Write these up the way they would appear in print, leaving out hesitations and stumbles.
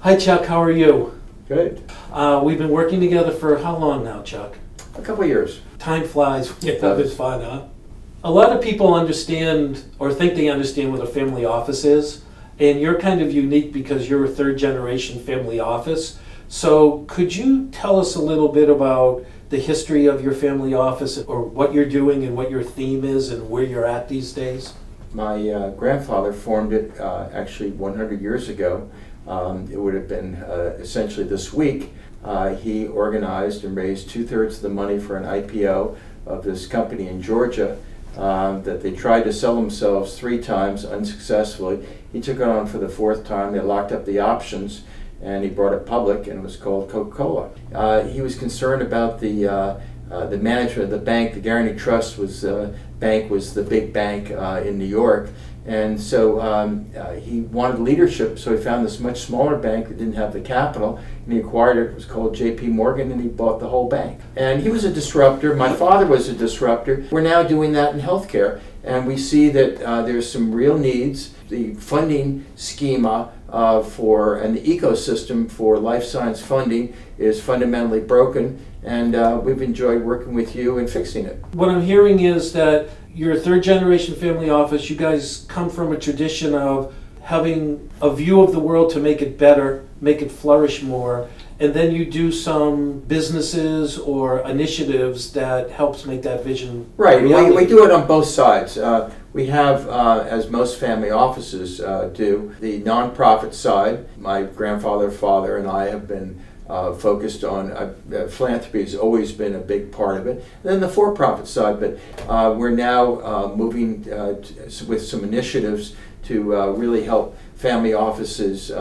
Hi Chuck, how are you? Good. We've been working together for how long now, Chuck? A couple of years. Time flies when you're having fun, huh? A lot of people understand or think they understand what a family office is, and you're kind of unique because you're a third generation family office. So could you tell us a little bit about the history of your family office, or what you're doing and what your theme is and where you're at these days? My grandfather formed it actually 100 years ago. It would have been essentially this week. He organized and raised 2/3 of the money for an IPO of this company in Georgia that they tried to sell themselves 3 times unsuccessfully. He took it on for the 4th time. They locked up the options and he brought it public, and it was called Coca-Cola. He was concerned about the management of the bank. The Guaranty Trust was the big bank in New York. And so he wanted leadership, so he found this much smaller bank that didn't have the capital, and he acquired it. It was called J.P. Morgan, and he bought the whole bank. And he was a disruptor. My father was a disruptor. We're now doing that in healthcare, and we see that there's some real needs. The funding schema and the ecosystem for life science funding is fundamentally broken, and we've enjoyed working with you and fixing it. What I'm hearing is that you're a third generation family office. You guys come from a tradition of having a view of the world to make it better, make it flourish more, and then you do some businesses or initiatives that helps make that vision right. reality. We do it on both sides. We have, as most family offices do, the nonprofit side. My grandfather, father, and I have been focused on philanthropy has always been a big part of it. And then the for-profit side, but we're now moving with some initiatives to really help family offices,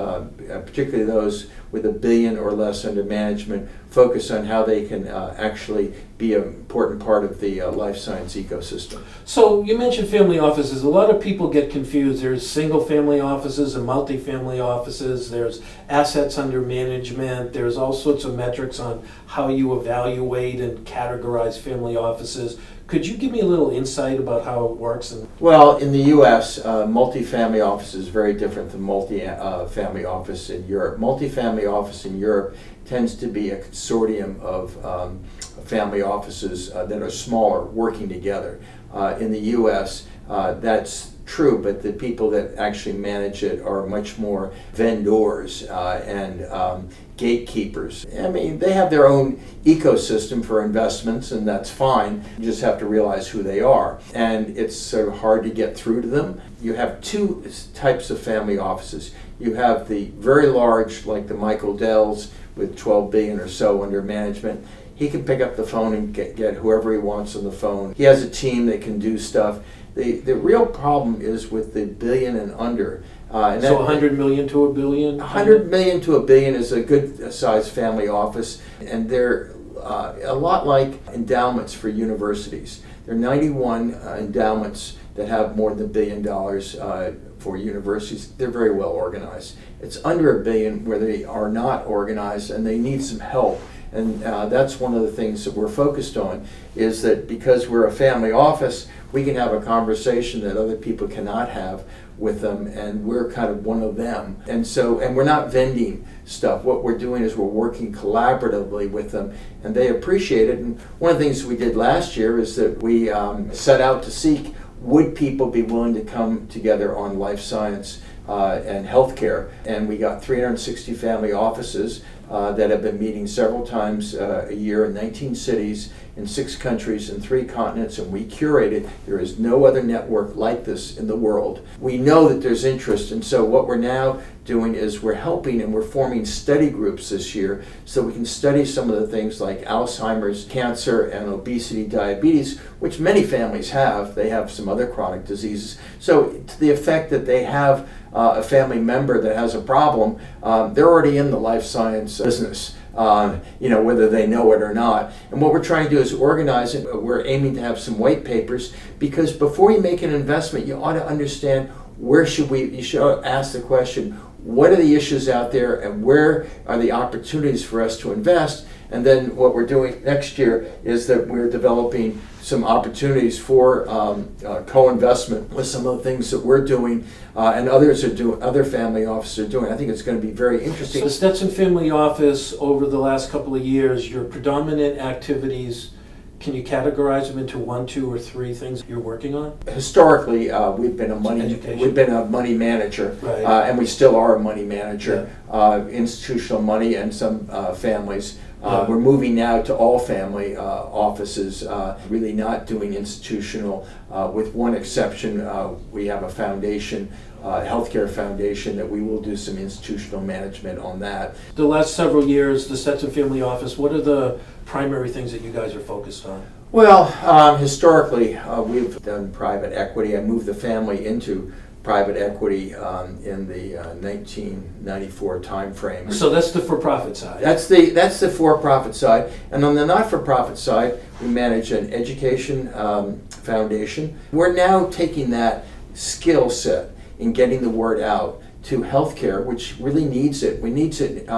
particularly those with $1 billion or less under management, focus on how they can actually be an important part of the life science ecosystem. So you mentioned family offices. A lot of people get confused. There's single family offices and multi-family offices. There's assets under management. There's all sorts of metrics on how you evaluate and categorize family offices. Could you give me a little insight about how it works? Well, in the U.S., multi-family office is very different than multi-family office in Europe. Multi-family office in Europe tends to be a consortium of family offices that are smaller, working together. In the U.S., that's true, but the people that actually manage it are much more vendors and gatekeepers. I mean, they have their own ecosystem for investments, and that's fine. You just have to realize who they are. And it's sort of hard to get through to them. You have 2 types of family offices. You have the very large, like the Michael Dells, with $12 billion or so under management. He can pick up the phone and get whoever he wants on the phone. He has a team that can do stuff. The real problem is with the billion and under. So 100 million to $1 billion? 100 million to $1 billion is a good sized family office, and they're a lot like endowments for universities. There are 91 endowments that have more than $1 billion for universities. They're very well organized. It's under $1 billion where they are not organized and they need some help. And that's one of the things that we're focused on, is that because we're a family office, we can have a conversation that other people cannot have with them, and we're kind of one of them. And we're not vending stuff. What we're doing is we're working collaboratively with them, and they appreciate it. And one of the things we did last year is that we set out to seek, would people be willing to come together on life science and healthcare? And we got 360 family offices that have been meeting several times a year in 19 cities, in 6 countries, and 3 continents, and we curated. There is no other network like this in the world. We know that there's interest, and so what we're now doing is we're helping and we're forming study groups this year so we can study some of the things like Alzheimer's, cancer, and obesity, diabetes, which many families have. They have some other chronic diseases. So to the effect that they have a family member that has a problem, they're already in the life science business. Whether they know it or not. And what we're trying to do is organize it. We're aiming to have some white papers, because before you make an investment, you ought to understand you should ask the question, what are the issues out there and where are the opportunities for us to invest? And then what we're doing next year is that we're developing some opportunities for co-investment with some of the things that we're doing and others are doing, other family offices are doing. I think it's going to be very interesting. So the Stetson Family Office, over the last couple of years, your predominant activities, can you categorize them into 1, 2, or 3 things you're working on? Historically, we've been a money manager, Right. And we still are a money manager. Institutional money and some families. We're moving now to all family offices, really not doing institutional, with one exception. We have a foundation, healthcare foundation, that we will do some institutional management on that. The last several years, the Stetson Family Office, what are the primary things that you guys are focused on? Well, historically, we've done private equity. I moved the family into private equity in the 1994 timeframe. So that's the for-profit side. That's the for-profit side, and on the not-for-profit side, we manage an education foundation. We're now taking that skill set in getting the word out to healthcare, which really needs it. We need it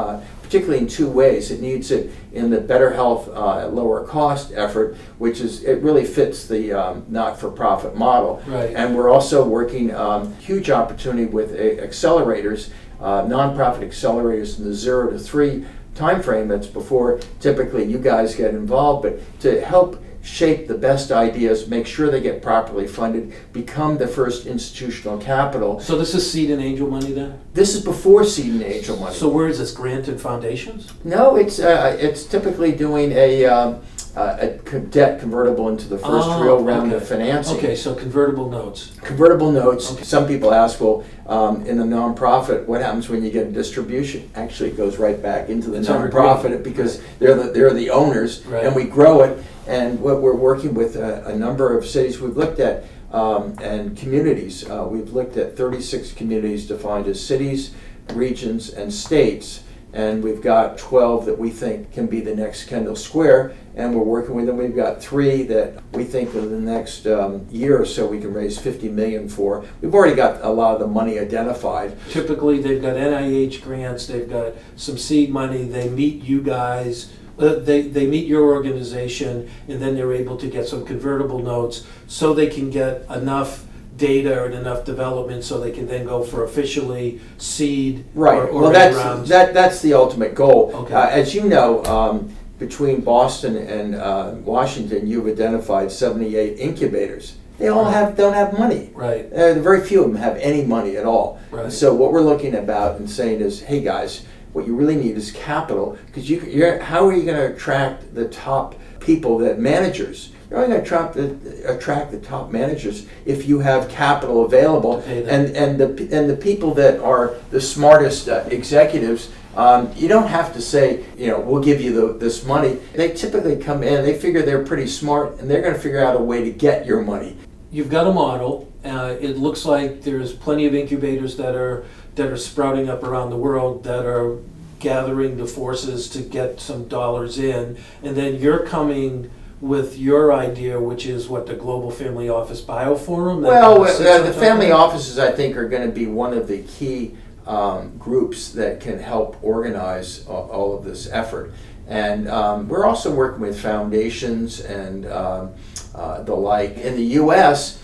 particularly in 2 ways. It needs it in the better health at lower cost effort, which is, it really fits the not-for-profit model. Right. And we're also working huge opportunity with accelerators, nonprofit accelerators in the 0 to 3 timeframe. That's before typically you guys get involved, but to help shape the best ideas, make sure they get properly funded, become the first institutional capital. So this is seed and angel money then? This is before seed and angel money. So where is this, granted foundations? No, it's typically doing a debt convertible into the first real round of financing. Okay, so convertible notes. Convertible notes. Okay. Some people ask, well, in a nonprofit, what happens when you get a distribution? Actually, it goes right back into the It's nonprofit because they're the owners, Right. and we grow it. And what we're working with a number of cities we've looked at and communities. We've looked at 36 communities defined as cities, regions, and states. And we've got 12 that we think can be the next Kendall Square, and we're working with them. We've got 3 that we think in the next year or so we can raise $50 million for. We've already got a lot of the money identified. Typically, they've got NIH grants, they've got some seed money, they meet you guys, they meet your organization, and then they're able to get some convertible notes so they can get enough data and enough development so they can then go for officially seed Right. or Well, rounds. that's the ultimate goal. Okay. As you know, between Boston and Washington, you've identified 78 incubators. They all don't have money. Right. Very few of them have any money at all. Right. So what we're looking about and saying is, hey guys, what you really need is capital, because how are you going to attract the top people, that managers? You're only going to attract the top managers if you have capital available, and the people that are the smartest executives. You don't have to say, we'll give you this money. They typically come in, they figure they're pretty smart, and they're going to figure out a way to get your money. You've got a model. It looks like there's plenty of incubators that are sprouting up around the world that are gathering the forces to get some dollars in, and then you're coming with your idea, which is what, the Global Family Office Bioforum? Well, the family offices, I think, are going to be one of the key groups that can help organize all of this effort. And we're also working with foundations and the like. In the U.S.,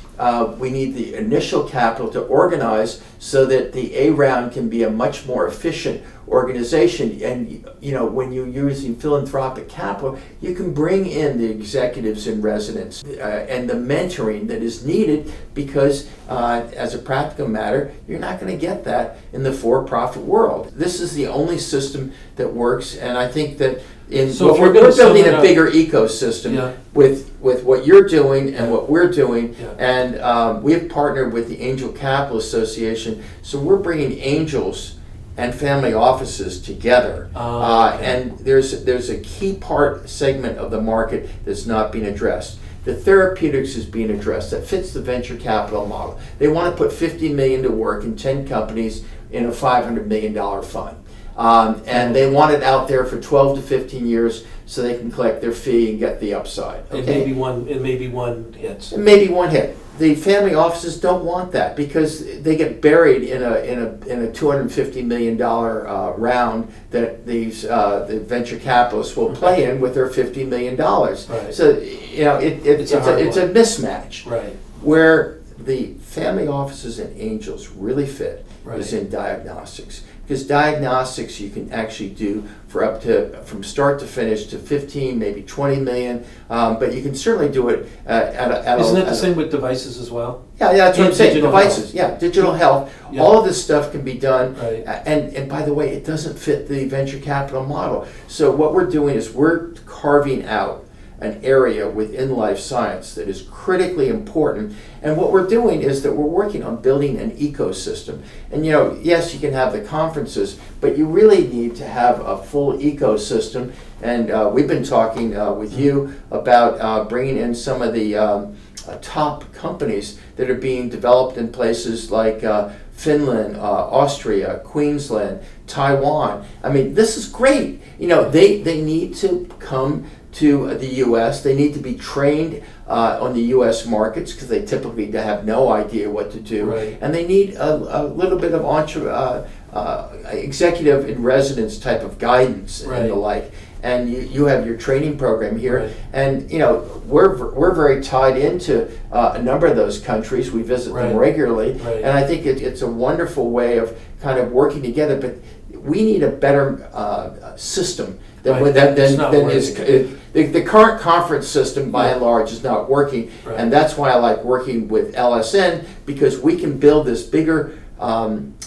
we need the initial capital to organize so that the A round can be a much more efficient organization. And when you're using philanthropic capital, you can bring in the executives in residence and the mentoring that is needed, because as a practical matter, you're not going to get that in the for-profit world. This is the only system that works, and I think that we're building a bigger ecosystem with what you're doing and what we're doing, and we have partnered with the Angel Capital Association, so we're bringing angels and family offices together. And there's a key segment of the market that's not being addressed. The therapeutics is being addressed. That fits the venture capital model. They want to put $50 million to work in 10 companies in a $500 million fund. And they want it out there for 12 to 15 years so they can collect their fee and get the upside. And Okay? maybe one hits. And maybe one hit. The family offices don't want that because they get buried in a $250 million round that the venture capitalists will play in with their $50 million. Right. So it's a mismatch. Right. Where the family offices and angels really fit Right. is in diagnostics. Because diagnostics you can actually do for up to, from start to finish, to 15, maybe 20 million, but you can certainly do it Isn't that the same with devices as well? Yeah, that's what I'm saying. Digital Devices, health. digital health. Yeah. All of this stuff can be done. Right. And by the way, it doesn't fit the venture capital model. So what we're doing is we're carving out an area within life science that is critically important. And what we're doing is that we're working on building an ecosystem. And yes, you can have the conferences, but you really need to have a full ecosystem. And we've been talking with you about bringing in some of the top companies that are being developed in places like Finland, Austria, Queensland, Taiwan. I mean, this is great. They need to come to the U.S. They need to be trained on the U.S. markets because they typically have no idea what to do. Right. And they need a little bit of executive in residence type of guidance Right. and the like. And you have your training program here. Right. And we're very tied into a number of those countries. We visit them Right. regularly. Right. And I think it's a wonderful way of kind of working together. But we need a better system than Right. It's not is working. the current conference system by and large is not working. Right. And that's why I like working with LSN, because we can build this bigger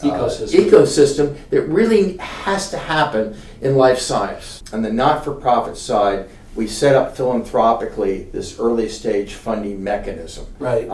ecosystem that really has to happen in life science. On the not-for-profit side, we set up philanthropically this early stage funding mechanism. Right.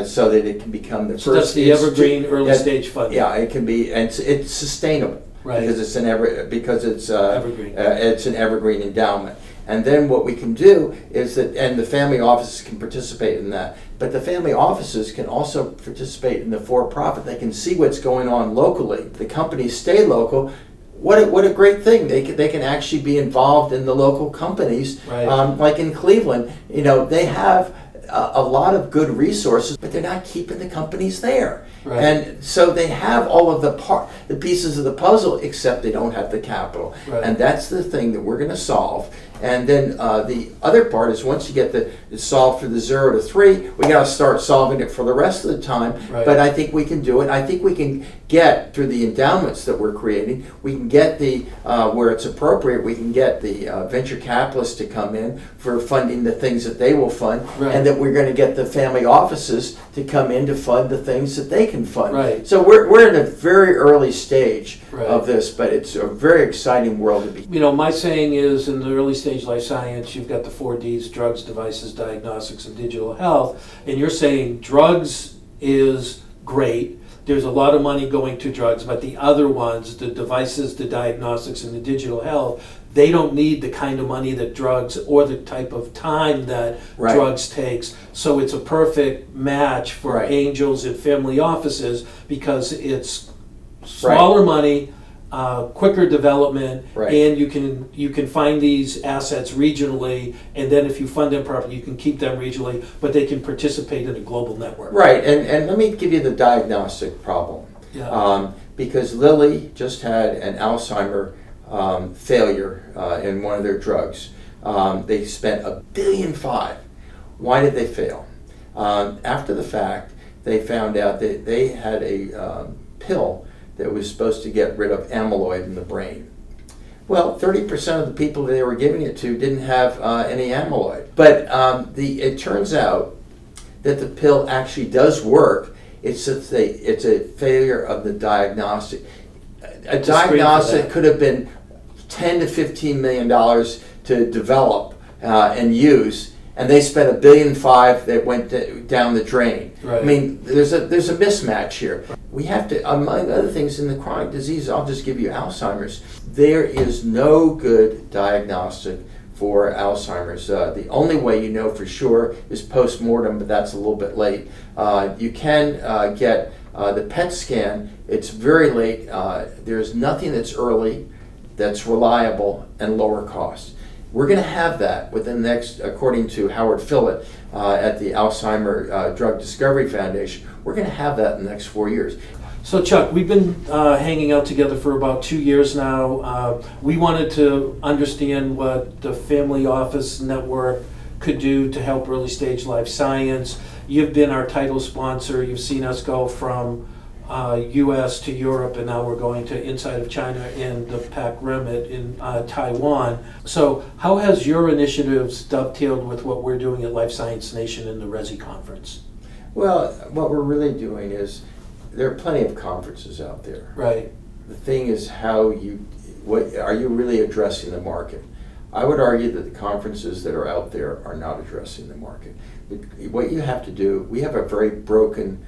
So that it can become the So first. that's the evergreen early stage funding. Yeah, it can be, and it's sustainable. Right. Because it's Evergreen. It's an evergreen endowment. And then what we can do is that, and the family offices can participate in that, but the family offices can also participate in the for-profit. They can see what's going on locally. The companies stay local. What a great thing. They can actually be involved in the local companies. Right. Like in Cleveland, they have a lot of good resources, but they're not keeping the companies there. Right. And so they have all of the pieces of the puzzle, except they don't have the capital. Right. And that's the thing that we're going to solve. And then the other part is once you get it solved for the 0 to 3, we got to start solving it for the rest of the time. Right. But I think we can do it. I think we can get through the endowments that we're creating. We can get where it's appropriate. We can get the venture capitalists to come in for funding the things that they will fund, Right. and that we're going to get the family offices to come in to fund the things that they can fund. Right. So we're in a very early stage Right. of this, but it's a very exciting world to be. My saying is, in the early stage life science, you've got the 4Ds: drugs, devices, diagnostics, and digital health. And you're saying drugs is great. There's a lot of money going to drugs, but the other ones, the devices, the diagnostics, and the digital health, they don't need the kind of money that drugs, or the type of time that Right. drugs takes. So it's a perfect match for Right. angels and family offices, because it's smaller money, quicker development, Right. and you can find these assets regionally, and then if you fund them properly, you can keep them regionally, but they can participate in a global network. Right, and let me give you the diagnostic problem. Yeah. Because Lilly just had an Alzheimer failure in one of their drugs. They spent $1.5 billion. Why did they fail? After the fact, they found out that they had a pill that was supposed to get rid of amyloid in the brain. Well, 30% of the people that they were giving it to didn't have any amyloid. But it turns out that the pill actually does work. It's a failure of the diagnostic. A diagnostic could have been $10 to $15 million to develop and use, and they spent $1.5 billion that went down the drain. Right. I mean, there's a mismatch here. We have to, among other things, in the chronic disease, I'll just give you Alzheimer's. There is no good diagnostic for Alzheimer's. The only way you know for sure is post-mortem, but that's a little bit late. You can get the PET scan. It's very late. There's nothing that's early, that's reliable, and lower cost. We're going to have that within the next, according to Howard Phillip at the Alzheimer Drug Discovery Foundation, we're going to have that in the next 4 years. So Chuck, we've been hanging out together for about 2 years now. We wanted to understand what the Family Office Network could do to help early stage life science. You've been our title sponsor. You've seen us go from US to Europe, and now we're going to inside of China and the Pac Rim in Taiwan. So how has your initiatives dovetailed with what we're doing at Life Science Nation in the RESI conference? Well, what we're really doing is, there are plenty of conferences out there. Right. The thing is what are you really addressing the market? I would argue that the conferences that are out there are not addressing the market. What you have to do, we have a very broken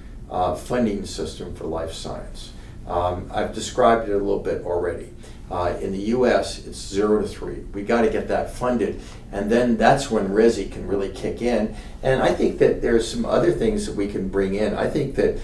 funding system for life science. I've described it a little bit already. In the U.S., it's 0 to 3. We got to get that funded, and then that's when RESI can really kick in. And I think that there's some other things that we can bring in. I think that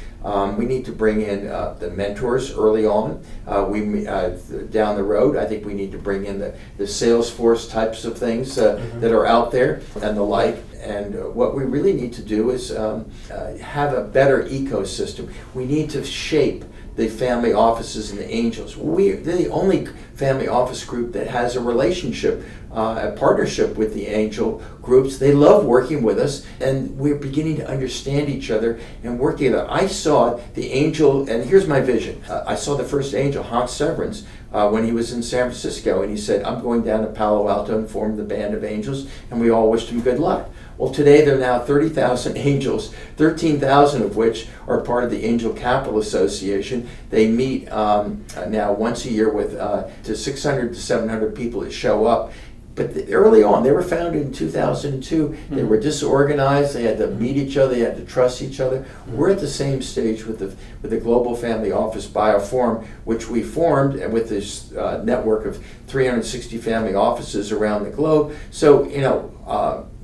we need to bring in the mentors early on. Down the road, I think we need to bring in the Salesforce types of things that are out there and the like. And what we really need to do is have a better ecosystem. We need to shape the family offices and the angels. They're the only family office group that has a relationship, a partnership with the angel groups. They love working with us, and we're beginning to understand each other and work together. I saw the angel, and here's my vision. I saw the first angel, Hans Severance, when he was in San Francisco, and he said, I'm going down to Palo Alto and formed the Band of Angels, and we all wished him good luck. Well, today there are now 30,000 angels, 13,000 of which are part of the Angel Capital Association. They meet now once a year with to 600 to 700 people that show up. But early on, they were founded in 2002. They were disorganized. They had to meet each other. They had to trust each other. We're at the same stage with the Global Family Office Bioforum, which we formed with this network of 360 family offices around the globe. So,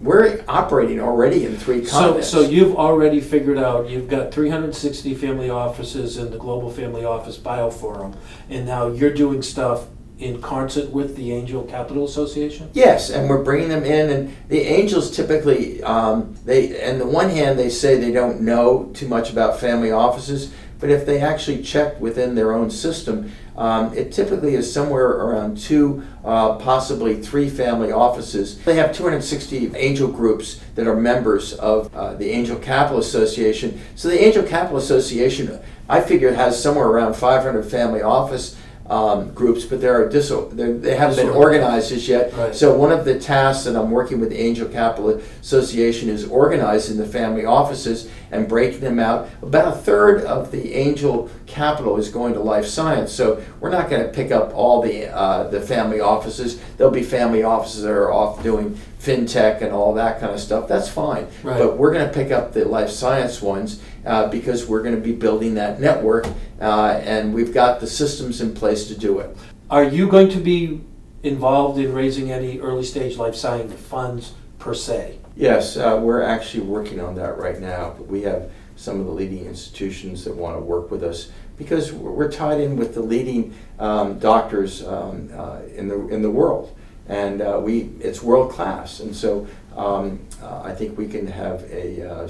we're operating already in 3 continents. So you've already figured out, you've got 360 family offices in the Global Family Office Bioforum, and now you're doing stuff in concert with the Angel Capital Association? Yes, and we're bringing them in, and the angels typically, on the one hand, they say they don't know too much about family offices, but if they actually check within their own system, it typically is somewhere around 2, possibly 3 family offices. They have 260 angel groups that are members of the Angel Capital Association. So the Angel Capital Association, I figure, has somewhere around 500 family office groups, but they haven't been organized as yet. Right. So one of the tasks that I'm working with the Angel Capital Association is organizing the family offices and breaking them out. About a third of the angel capital is going to life science. So we're not going to pick up all the family offices. There'll be family offices that are off doing fintech and all that kind of stuff. That's fine. Right. But we're going to pick up the life science ones because we're going to be building that network, and we've got the systems in place to do it. Are you going to be involved in raising any early stage life science funds per se? Yes, we're actually working on that right now. We have some of the leading institutions that want to work with us because we're tied in with the leading doctors in the world, and it's world class. And so I think we can have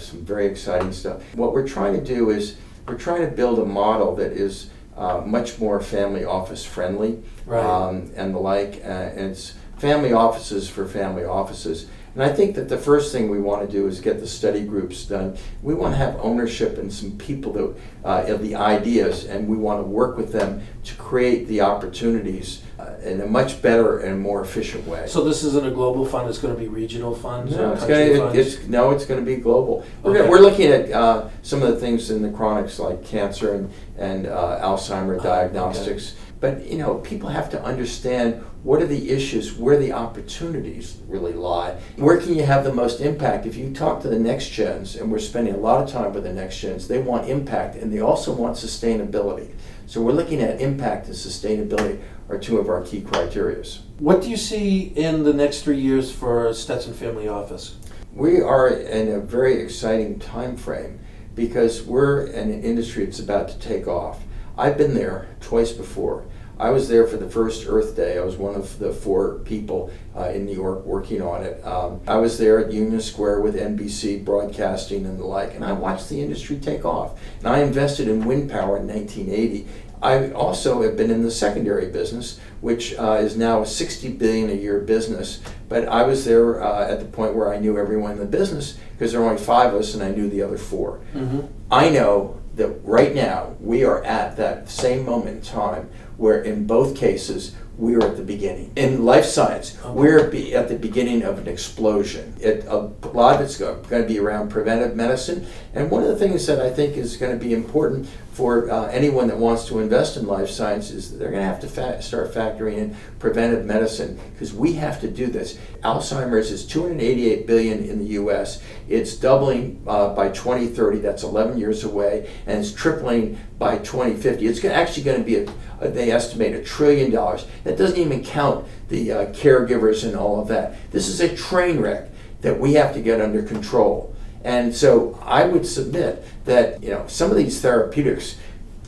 some very exciting stuff. What we're trying to do is we're trying to build a model that is much more family office friendly, right. And the like. And it's family offices for family offices. And I think that the first thing we want to do is get the study groups done. We want to have ownership and some people that of the ideas, and we want to work with them to create the opportunities in a much better and more efficient way. So this isn't a global fund, it's going to be regional funds? No, or it's country going funds? to be global. Okay. We're looking at some of the things in the chronics like cancer and Alzheimer diagnostics. Okay. But people have to understand what are the issues, where the opportunities really lie. Where can you have the most impact? If you talk to the next gens, and we're spending a lot of time with the next gens, they want impact and they also want sustainability. So we're looking at impact and sustainability are 2 of our key criteria. What do you see in the next 3 years for Stetson Family Office? We are in a very exciting time frame because we're in an industry that's about to take off. I've been there twice before. I was there for the first Earth Day. I was one of the 4 people in New York working on it. I was there at Union Square with NBC broadcasting and the like, and I watched the industry take off. And I invested in wind power in 1980. I also have been in the secondary business, which is now a $60 billion a year business. But I was there at the point where I knew everyone in the business because there were only 5 of us and I knew the other 4. Mm-hmm. I know that right now we are at that same moment in time where in both cases we are at the beginning. In life science, we're at the beginning of an explosion. A lot of it's going to be around preventive medicine. And one of the things that I think is going to be important for anyone that wants to invest in life science is that they're going to have to start factoring in preventive medicine because we have to do this. Alzheimer's is $288 billion in the U.S. It's doubling by 2030. That's 11 years away, and it's tripling by 2050. It's actually going to be they estimate $1 trillion. That doesn't even count the caregivers and all of that. This is a train wreck that we have to get under control. And so I would submit that some of these therapeutics,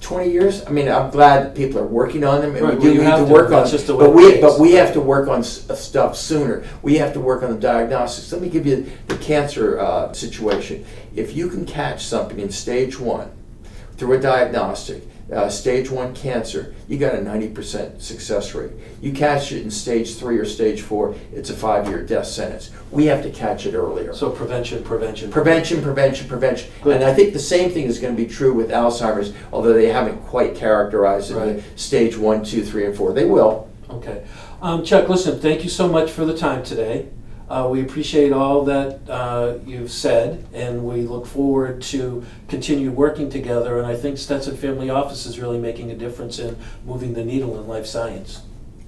20 years. I mean, I'm glad that people are working on them, and right, we do need to work on them. But we have to work on stuff sooner. We have to work on the diagnostics. Let me give you the cancer situation. If you can catch something in stage 1 through a diagnostic, stage 1 cancer, you got a 90% success rate. You catch it in stage 3 or stage 4, it's a 5-year death sentence. We have to catch it earlier. So prevention. Prevention. Good. And I think the same thing is going to be true with Alzheimer's, although they haven't quite characterized it in stage 1, 2, 3, and 4. They will. Okay. Chuck, listen, thank you so much for the time today. We appreciate all that you've said, and we look forward to continue working together. And I think Stetson Family Office is really making a difference in moving the needle in life science.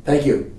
Thank you.